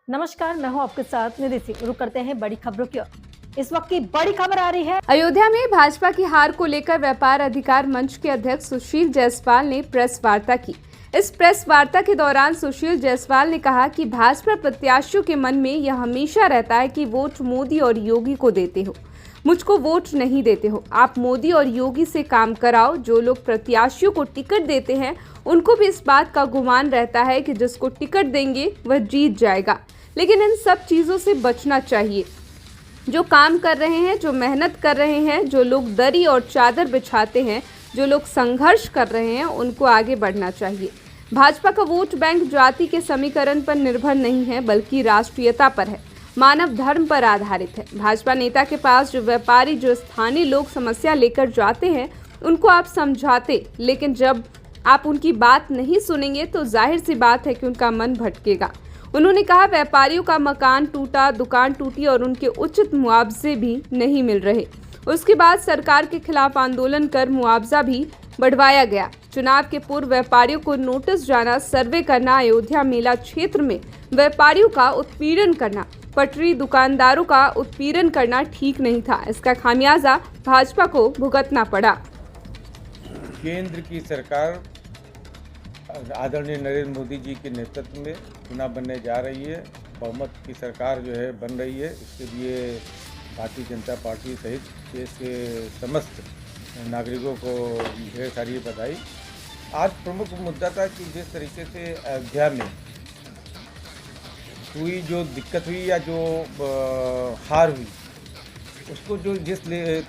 नमस्कार, मैं हूं आपके साथ निधि सिंह। रुक करते हैं बड़ी खबरों की ओर। इस वक्त की बड़ी खबर आ रही है। अयोध्या में भाजपा की हार को लेकर व्यापार अधिकार मंच के अध्यक्ष सुशील जायसवाल ने प्रेस वार्ता की। इस प्रेस वार्ता के दौरान सुशील जायसवाल ने कहा कि भाजपा प्रत्याशियों के मन में यह हमेशा रहता है कि वोट मोदी और योगी को देते हो, मुझको वोट नहीं देते हो। आप मोदी और योगी से काम कराओ। जो लोग प्रत्याशियों को टिकट देते हैं उनको भी इस बात का गुमान रहता है कि जिसको टिकट देंगे वह जीत जाएगा, लेकिन इन सब चीज़ों से बचना चाहिए। जो काम कर रहे हैं, जो मेहनत कर रहे हैं, जो लोग दरी और चादर बिछाते हैं, जो लोग संघर्ष कर रहे हैं, उनको आगे बढ़ना चाहिए। भाजपा का वोट बैंक जाति के समीकरण पर निर्भर नहीं है, बल्कि राष्ट्रीयता पर है, मानव धर्म पर आधारित है। भाजपा नेता के पास जो व्यापारी, जो स्थानीय लोग समस्या लेकर जाते हैं, उनको आप समझाते, लेकिन जब आप उनकी बात नहीं सुनेंगे तो जाहिर सी बात है कि उनका मन भटकेगा। उन्होंने कहा, व्यापारियों का मकान टूटा, दुकान टूटी और उनके उचित मुआवजे भी नहीं मिल रहे। उसके बाद सरकार के खिलाफ आंदोलन कर मुआवजा भी बढ़वाया गया। चुनाव के पूर्व व्यापारियों को नोटिस जाना, सर्वे करना, अयोध्या मेला क्षेत्र में व्यापारियों का उत्पीड़न करना, पटरी दुकानदारों का उत्पीड़न करना ठीक नहीं था। इसका खामियाजा भाजपा को भुगतना पड़ा। केंद्र की सरकार आदरणीय नरेंद्र मोदी जी के नेतृत्व में चुनाव बनने जा रही है। बहुमत की सरकार जो है बन रही है। इसके लिए भारतीय जनता पार्टी सहित देश के समस्त नागरिकों को ढेर सारी बधाई। आज प्रमुख मुद्दा था कि जिस तरीके से अयोध्या में हुई जो दिक्कत हुई या जो हार हुई, उसको जो जिस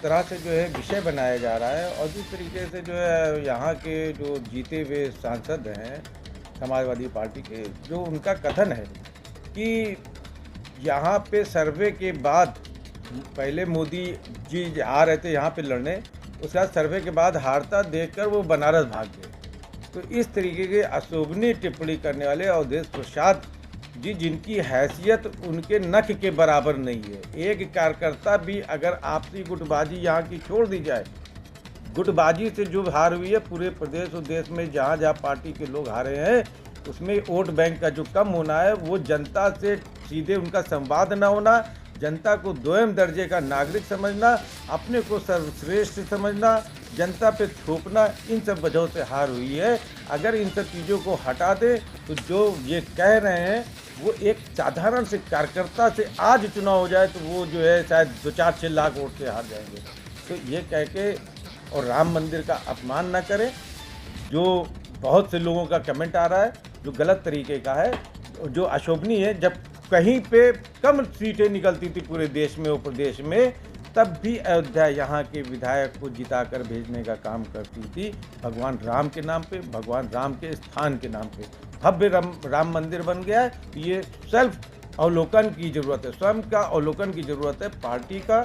तरह से जो है विषय बनाया जा रहा है और जिस तरीके से जो है यहाँ के जो जीते हुए सांसद हैं समाजवादी पार्टी के, जो उनका कथन है कि यहाँ पे सर्वे के बाद पहले मोदी जी आ रहे थे यहाँ पे लड़ने, उसके बाद सर्वे के बाद हारता देखकर वो बनारस भाग गए। तो इस तरीके के अशोभनीय टिप्पणी करने वाले अवधेश प्रसाद जी, जिनकी हैसियत उनके नख के बराबर नहीं है। एक कार्यकर्ता भी अगर आपसी गुटबाजी यहाँ की छोड़ दी जाए, गुटबाजी से जो हार हुई है पूरे प्रदेश और देश में जहाँ जहाँ पार्टी के लोग हारे हैं, उसमें वोट बैंक का जो कम होना है, वो जनता से सीधे उनका संवाद न होना, जनता को दोयम दर्जे का नागरिक समझना, अपने को सर्वश्रेष्ठ समझना, जनता पे थोपना, इन सब वजहों से हार हुई है। अगर इन सब चीज़ों को हटा दे तो जो ये कह रहे हैं वो एक साधारण से कार्यकर्ता से आज चुनाव हो जाए तो वो जो है शायद 2-4-6 लाख वोट से हार जाएंगे। तो ये कह के और राम मंदिर का अपमान न करें, जो बहुत से लोगों का कमेंट आ रहा है जो गलत तरीके का है, जो अशोभनीय है। जब कहीं पे कम सीटें निकलती थी पूरे देश में और प्रदेश में, तब भी अयोध्या यहाँ के विधायक को जिताकर भेजने का काम करती थी, भगवान राम के नाम पे, भगवान राम के स्थान के नाम पे। भव्य राम मंदिर बन गया है। ये सेल्फ अवलोकन की ज़रूरत है, स्वयं का अवलोकन की ज़रूरत है पार्टी का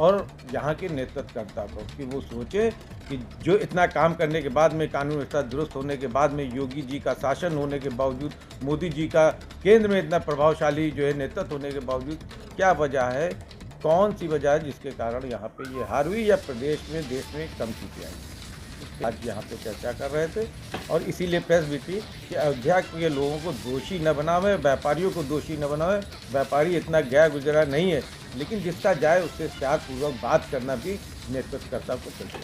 और यहाँ के नेतृत्वकर्ता को, कि वो सोचे कि जो इतना काम करने के बाद में, कानून व्यवस्था दुरुस्त होने के बाद में, योगी जी का शासन होने के बावजूद, मोदी जी का केंद्र में इतना प्रभावशाली जो है नेतृत्व होने के बावजूद, क्या वजह है, कौन सी वजह है जिसके कारण यहाँ पे ये हार हुई या प्रदेश में, देश में कम सीटें आई। आज यहाँ पे चर्चा कर रहे थे और इसीलिए प्रेस भी थी कि अयोध्या के लोगों को दोषी न बनावे, व्यापारियों को दोषी न बनावे। व्यापारी इतना गया गुजरा नहीं है, लेकिन जिसका जाए उससे त्यागपूर्वक बात करना भी नेतृत्वकर्ता को चाहिए।